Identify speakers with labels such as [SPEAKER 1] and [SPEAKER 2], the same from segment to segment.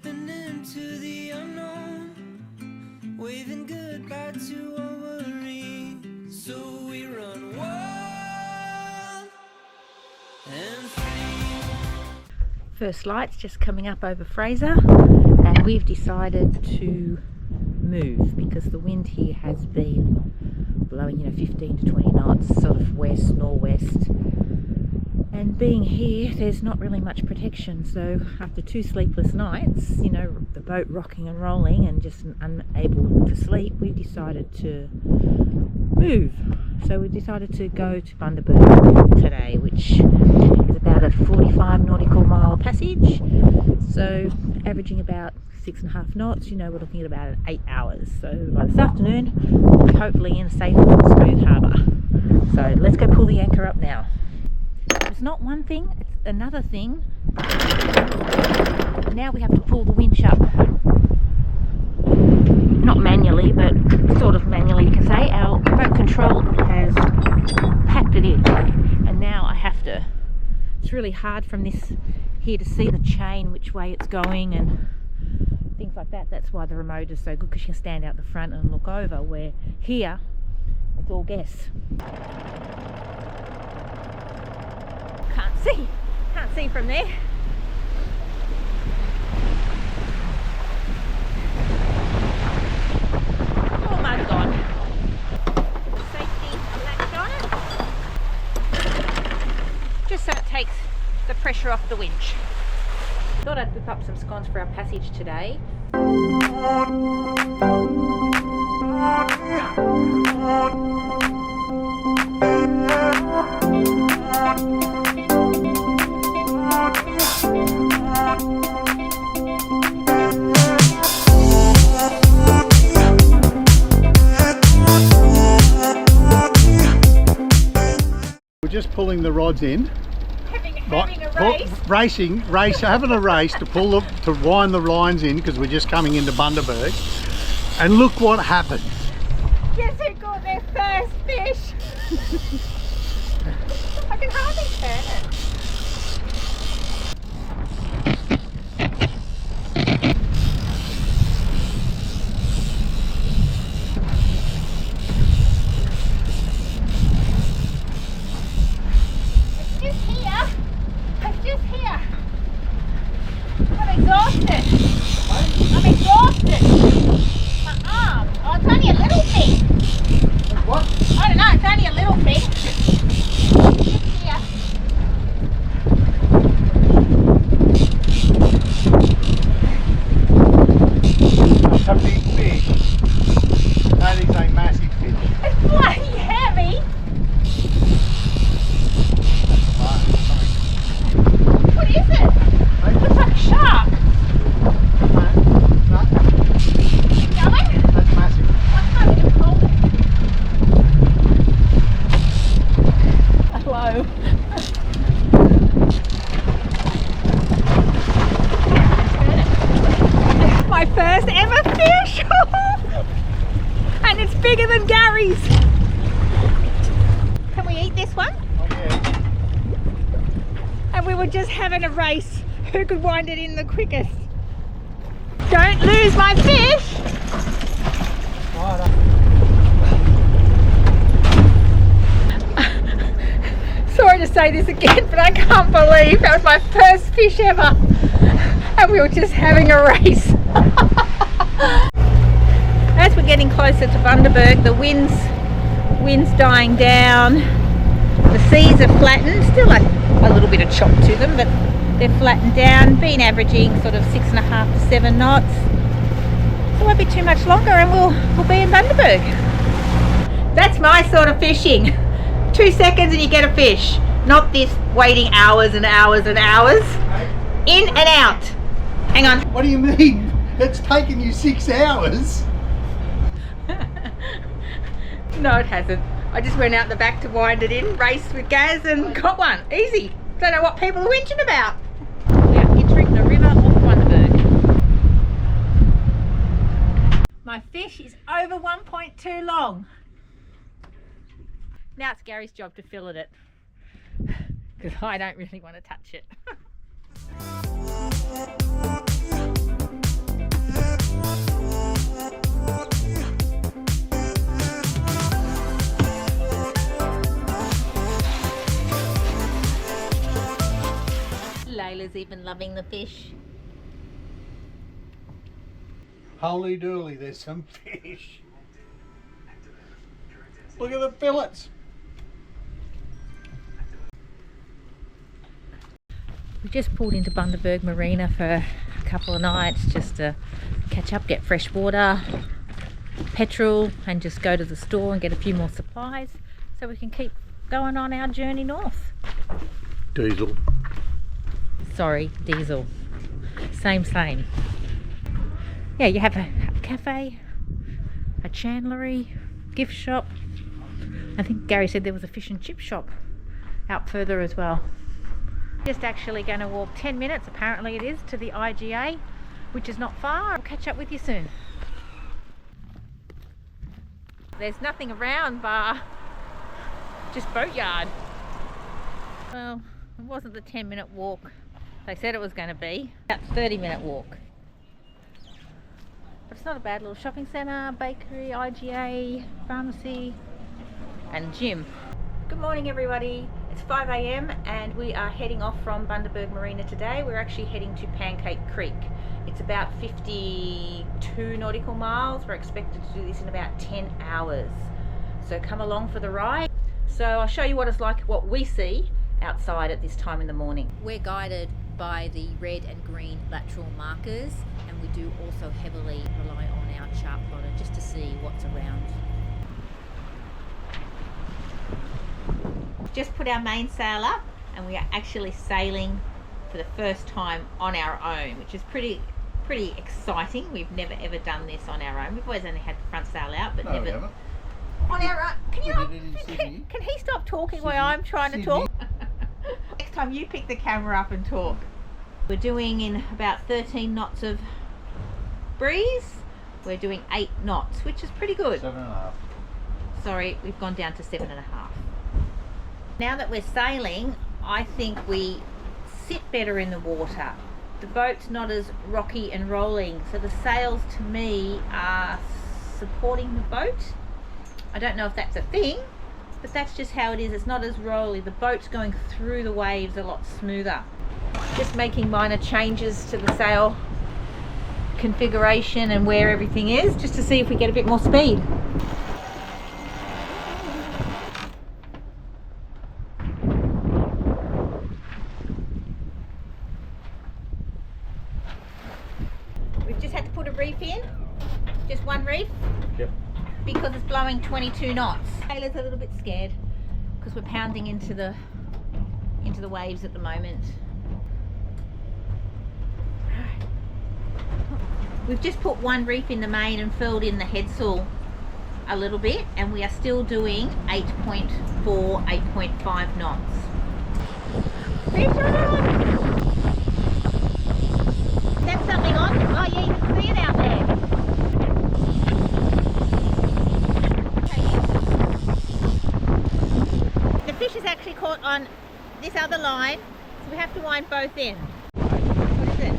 [SPEAKER 1] Stepping into the unknown, waving goodbye to our worries. So we run wild and free.
[SPEAKER 2] First light's just coming up over Fraser, and we've decided to move because the wind here has been blowing, 15 to 20 knots, sort of west, northwest. And being here, there's not really much protection. So after 2 sleepless nights, the boat rocking and rolling and just unable to sleep, we decided to move. So we decided to go to Bundaberg today, which is about a 45 nautical mile passage. So averaging about 6.5 knots, we're looking at about 8 hours. So by this afternoon, we'll be hopefully in a safe and smooth harbour. So let's go pull the anchor up now. It's not one thing, it's another thing. Now we have to pull the winch up. Not manually, but sort of manually, you can say. Our boat control has packed it in, and now I have to. It's really hard from this here to see the chain, which way it's going and things like that. That's why the remote is so good, because you can stand out the front and look over, where here it's all guess. Can't see from there. All mud gone. Safety latch on it, just so it takes the pressure off the winch. Thought I'd whip up some scones for our passage today.
[SPEAKER 3] We're just pulling the rods in.
[SPEAKER 2] Having a race.
[SPEAKER 3] Having a race to wind the lines in, because we're just coming into Bundaberg. And look what happened.
[SPEAKER 2] Guess who got their first fish? I can hardly turn it. It's just here. I'm exhausted. My arm. Oh, it's only a little thing.
[SPEAKER 3] What?
[SPEAKER 2] I don't know, it's only a little thing. Just here.
[SPEAKER 3] That's a big fish. That is a massive fish.
[SPEAKER 2] It's bloody heavy. What is it? It looks like a shark. Keep going.
[SPEAKER 3] That's massive.
[SPEAKER 2] I can't even hold it. Hello. It's my first ever fish. And it's bigger than Gary's. Can we eat this one?
[SPEAKER 3] Oh yeah.
[SPEAKER 2] And we were just having a race who could wind it in the quickest. Don't lose my fish! Sorry to say this again, but I can't believe that was my first fish ever. And we were just having a race. As we're getting closer to Bundaberg, the wind's dying down. The seas are flattened, still a little bit of chop to them, but they're flattened down, been averaging sort of 6.5 to 7 knots. So it won't be too much longer and we'll be in Bundaberg. That's my sort of fishing. 2 seconds and you get a fish. Not this waiting hours and hours and hours. In and out. Hang on.
[SPEAKER 3] What do you mean? It's taken you 6 hours?
[SPEAKER 2] No, it hasn't. I just went out the back to wind it in, raced with Gaz and got one. Easy. Don't know what people are whinging about. We are entering the river off Bundaberg. My fish is over 1.2 long. Now it's Gary's job to fillet it, because I don't really want to touch it. Kayla's even loving the fish.
[SPEAKER 3] Holy dooly, there's some fish. Look at the fillets.
[SPEAKER 2] We just pulled into Bundaberg Marina for a couple of nights just to catch up, get fresh water, petrol, and just go to the store and get a few more supplies so we can keep going on our journey north.
[SPEAKER 3] Diesel.
[SPEAKER 2] Sorry, diesel. Same. Yeah, you have a cafe, a chandlery, gift shop. I think Gary said there was a fish and chip shop out further as well. Just actually going to walk 10 minutes, apparently it is, to the IGA, which is not far. I'll catch up with you soon. There's nothing around bar just boatyard. Well, it wasn't the 10-minute walk they said it was going to be. About 30-minute walk. But it's not a bad little shopping centre, bakery, IGA, pharmacy and gym. Good morning everybody. It's 5 AM and we are heading off from Bundaberg Marina today. We're actually heading to Pancake Creek. It's about 52 nautical miles. We're expected to do this in about 10 hours. So come along for the ride. So I'll show you what it's like, what we see outside at this time in the morning. We're guided by the red and green lateral markers, and we do also heavily rely on our chart plotter just to see what's around. Just put our mainsail up and we are actually sailing for the first time on our own, which is pretty exciting. We've never ever done this on our own. We've always only had the front sail out, but never on our own. Can he stop talking while I'm trying to talk? Next time you pick the camera up and talk. We're doing in about 13 knots of breeze. We're doing 8 knots, which is pretty good.
[SPEAKER 3] 7.5.
[SPEAKER 2] Sorry, we've gone down to 7.5. Now that we're sailing, I think we sit better in the water. The boat's not as rocky and rolling, so the sails to me are supporting the boat. I don't know if that's a thing, but that's just how it is. It's not as rolly. The boat's going through the waves a lot smoother. Just making minor changes to the sail configuration and where everything is, just to see if we get a bit more speed. We've just had to put a reef in, just one reef.
[SPEAKER 3] Yep.
[SPEAKER 2] Because it's blowing 22 knots. Taylor's a little bit scared because we're pounding into the waves at the moment. We've just put one reef in the main and filled in the headsail a little bit, and we are still doing 8.4, 8.5 knots. Fish on! That's something on? Oh yeah, you can see it out there. The fish is actually caught on this other line, so we have to wind both in. What is it?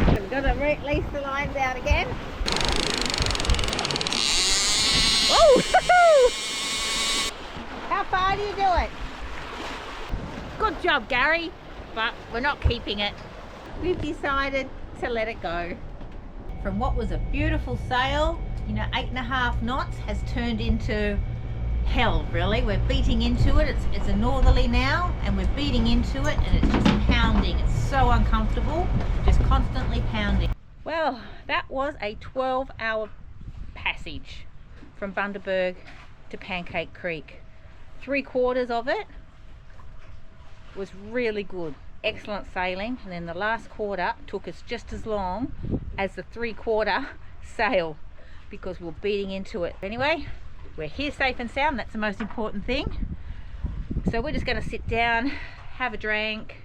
[SPEAKER 2] So we've got to release the lines out again. Oh! How far do you do it? Good job, Gary, but we're not keeping it. We've decided to let it go. From what was a beautiful sail, 8.5 knots has turned into hell, really. We're beating into it. It's a northerly now, and we're beating into it, and it's just pounding. It's so uncomfortable, just constantly pounding. Well, that was a 12-hour passage from Bundaberg to Pancake Creek. 3/4 of it was really good, excellent sailing, and then the last quarter took us just as long as the 3/4 sail because we're beating into it. Anyway, we're here safe and sound. That's the most important thing. So we're just going to sit down, have a drink.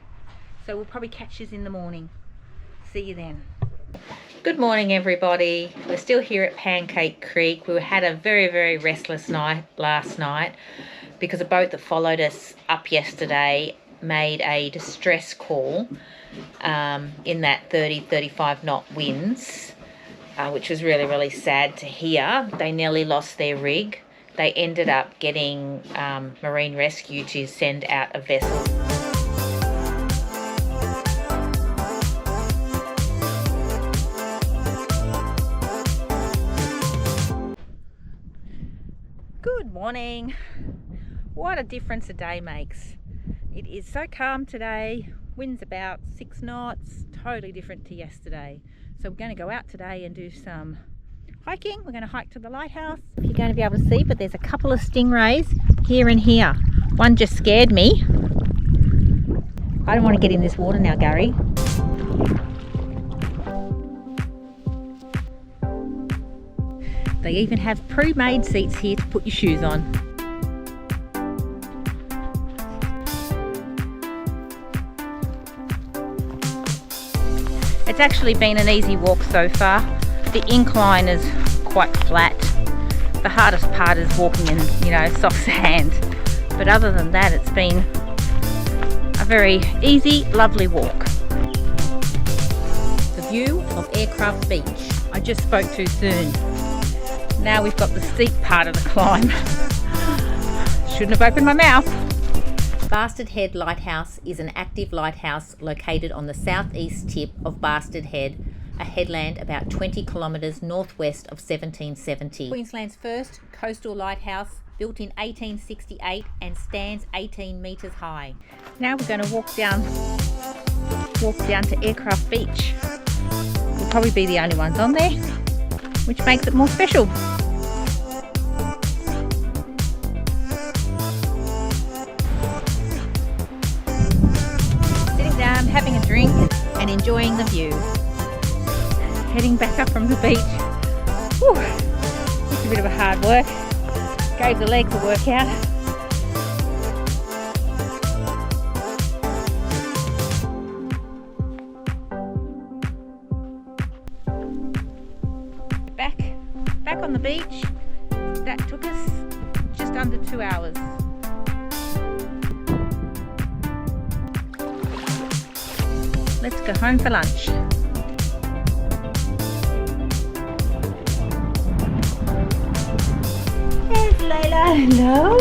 [SPEAKER 2] So we'll probably catch you in the morning. See you then. Good morning everybody. We're still here at Pancake Creek. We had a very restless night last night because a boat that followed us up yesterday made a distress call in that 30-35 knot winds, which was really sad to hear. They nearly lost their rig. they ended up getting marine rescue to send out a vessel. Good morning. What a difference a day makes. It is so calm today, wind's about 6 knots, totally different to yesterday. So we're going to go out today and do some hiking. We're going to hike to the lighthouse. You're going to be able to see, but there's a couple of stingrays here and here. One just scared me. I don't want to get in this water now, Gary. They even have pre-made seats here to put your shoes on. It's actually been an easy walk so far. The incline is quite flat. The hardest part is walking in, soft sand. But other than that, it's been a very easy, lovely walk. The view of Aircraft Beach. I just spoke too soon. Now we've got the steep part of the climb. Shouldn't have opened my mouth. Bustard Head Lighthouse is an active lighthouse located on the southeast tip of Bustard Head, a headland about 20 kilometres northwest of 1770. Queensland's first coastal lighthouse, built in 1868 and stands 18 metres high. Now we're going to walk down to Aircraft Beach. We'll probably be the only ones on there, which makes it more special. Sitting down, having a drink and enjoying the view. Heading back up from the beach. Whew, it's a bit of a hard work. Gave the legs a workout. Back on the beach. That took us just under 2 hours. Let's go home for lunch. There's Layla. Hello.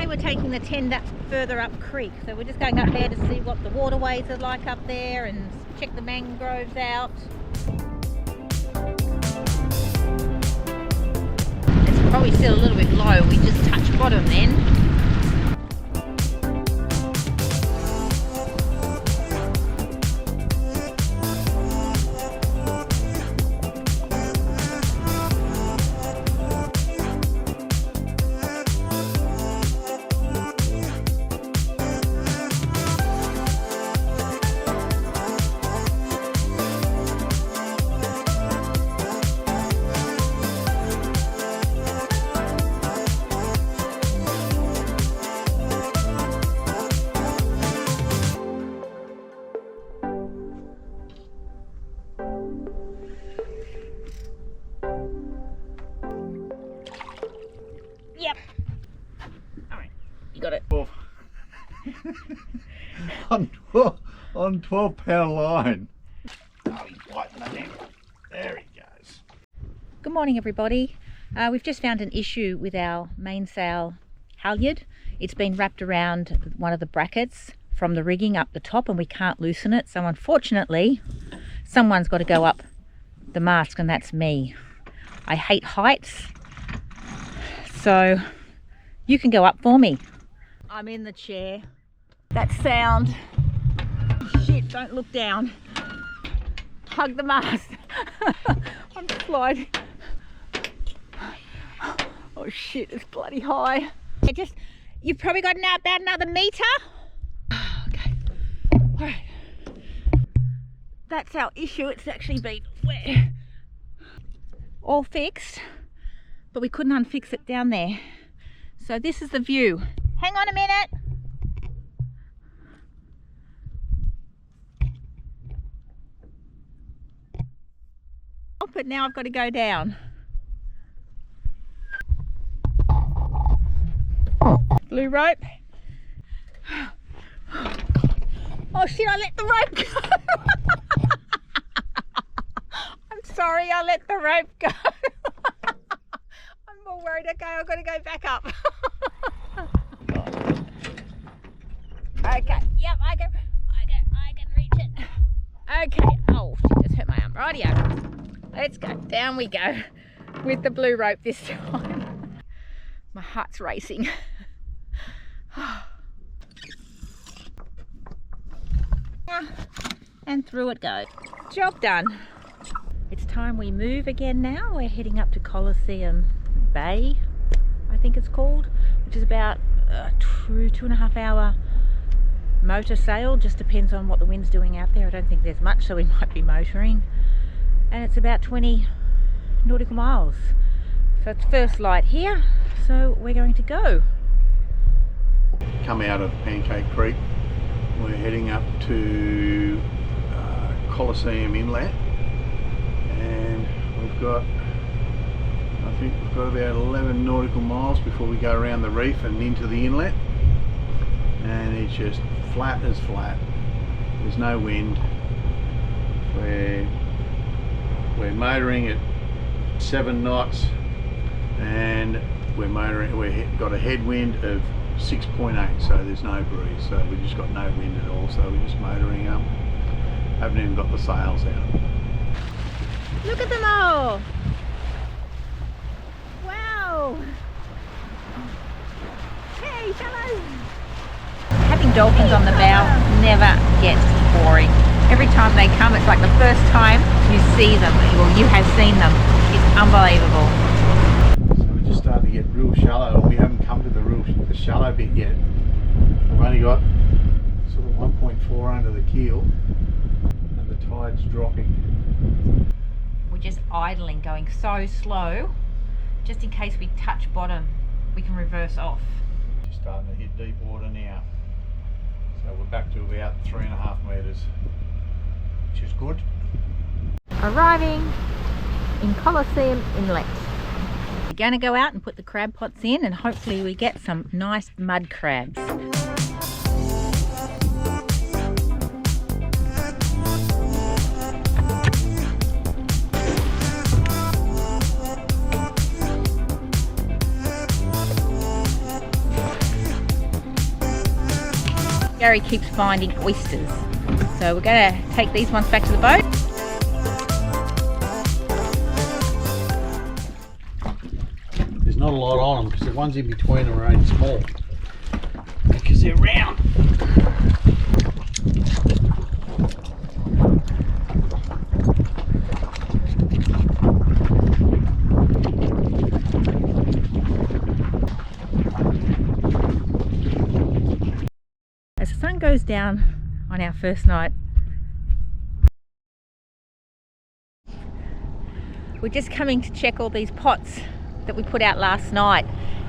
[SPEAKER 2] We're taking the tender further up creek, so we're just going up there to see what the waterways are like up there and check the mangroves out. It's probably still a little bit low, we just touched bottom then. Yep. Alright, you got it.
[SPEAKER 3] on 12-pound line. Oh, he's biting my neck. There he goes.
[SPEAKER 2] Good morning, everybody. We've just found an issue with our mainsail halyard. It's been wrapped around one of the brackets from the rigging up the top and we can't loosen it. So unfortunately, someone's got to go up the mast and that's me. I hate heights. So you can go up for me. I'm in the chair. That sound. Shit, don't look down. Hug the mast. I'm sliding. Oh shit, it's bloody high. You've probably got about another metre. Okay. Alright. That's our issue. It's actually been wet. All fixed. But we couldn't unfix it down there. So this is the view. Hang on a minute. But now I've got to go down. blue rope. Oh shit, I let the rope go. I'm sorry, I let the rope go. I'm more worried. Okay, I've got to go back up. Okay, yep, I can reach it. Okay, oh, she just hurt my arm. Rightio. Let's go. Down we go with the blue rope this time. My heart's racing. And through it goes. Job done. It's time we move again now. We're heading up to Colosseum Bay, I think it's called, which is about a 2.5 hour motor sail. Just depends on what the wind's doing out there. I don't think there's much, so we might be motoring. And it's about 20 nautical miles. So it's first light here, so we're going to go.
[SPEAKER 3] Come out of Pancake Creek. We're heading up to Colosseum Inlet, and I think we've got about 11 nautical miles before we go around the reef and into the inlet, and it's just flat as flat. There's no wind. We're motoring at 7 knots, and we've got a headwind of 6.8, so there's no breeze, so we just got no wind at all, so we're just motoring up. Haven't even got the sails out.
[SPEAKER 2] Look at them all! Wow! Hey, hello! Having dolphins on the bow never gets boring. Every time they come, it's like the first time you see them, or you have seen them. It's unbelievable.
[SPEAKER 3] So we're just starting to get real shallow, and we haven't come to the shallow bit yet. We've only got sort of 1.4 under the keel, and the tide's dropping.
[SPEAKER 2] We're just idling, going so slow, just in case we touch bottom, we can reverse off.
[SPEAKER 3] Just starting to hit deep water now. So we're back to about 3.5 metres, which is good.
[SPEAKER 2] Arriving in Colosseum Inlet. We're going to go out and put the crab pots in, and hopefully we get some nice mud crabs. Gary keeps finding oysters, so we're going to take these ones back to the boat.
[SPEAKER 3] There's not a lot on them because the ones in between them are only small because they're round.
[SPEAKER 2] As the sun goes down on our first night, we're just coming to check all these pots that we put out last night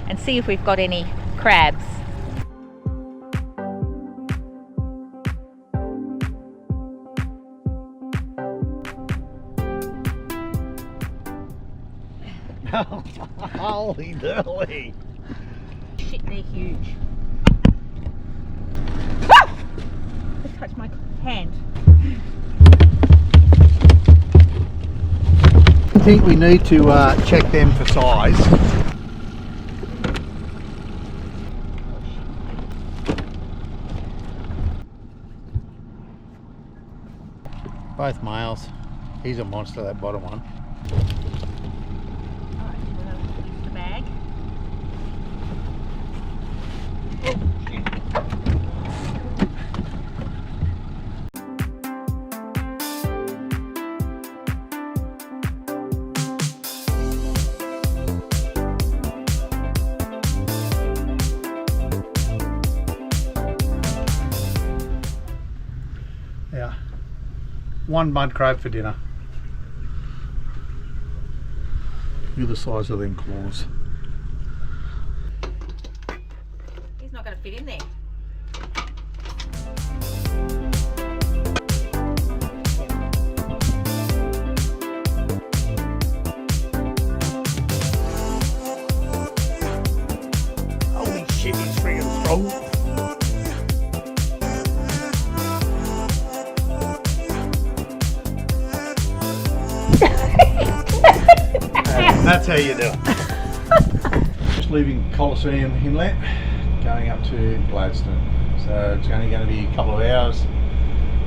[SPEAKER 2] and see if we've got any crabs.
[SPEAKER 3] Holy dooly!
[SPEAKER 2] Shit, they're huge. Just touched my hand.
[SPEAKER 3] I think we need to check them for size. Both males. He's a monster, that bottom one.
[SPEAKER 2] Alright, we're going to use the bag.
[SPEAKER 3] Yeah. One mud crab for dinner. Look at the size of them claws.
[SPEAKER 2] He's not going to fit in there.
[SPEAKER 3] Holy shit, he's friggin' That's how you do it. Just leaving Colosseum Inlet, going up to Gladstone. So it's only going to be a couple of hours.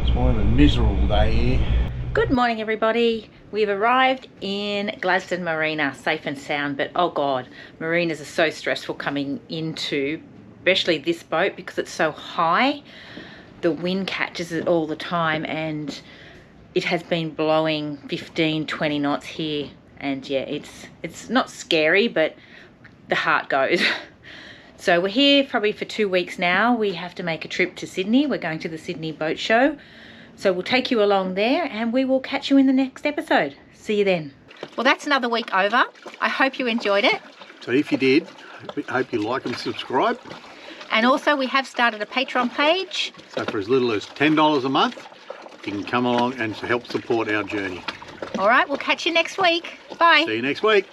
[SPEAKER 3] It's more of a miserable day here.
[SPEAKER 2] Good morning, everybody. We've arrived in Gladstone Marina, safe and sound, but oh god, marinas are so stressful coming into, especially this boat, because it's so high. The wind catches it all the time, and it has been blowing 15-20 knots here, and yeah, it's not scary, but the heart goes. So we're here probably for 2 weeks now. We have to make a trip to Sydney. We're going to the Sydney Boat Show. So we'll take you along there, and we will catch you in the next episode. See you then. Well, that's another week over. I hope you enjoyed it.
[SPEAKER 3] So if you did, I hope you like and subscribe.
[SPEAKER 2] And also we have started a Patreon page.
[SPEAKER 3] So for as little as $10 a month, you can come along and help support our journey.
[SPEAKER 2] All right, we'll catch you next week. Bye.
[SPEAKER 3] See you next week.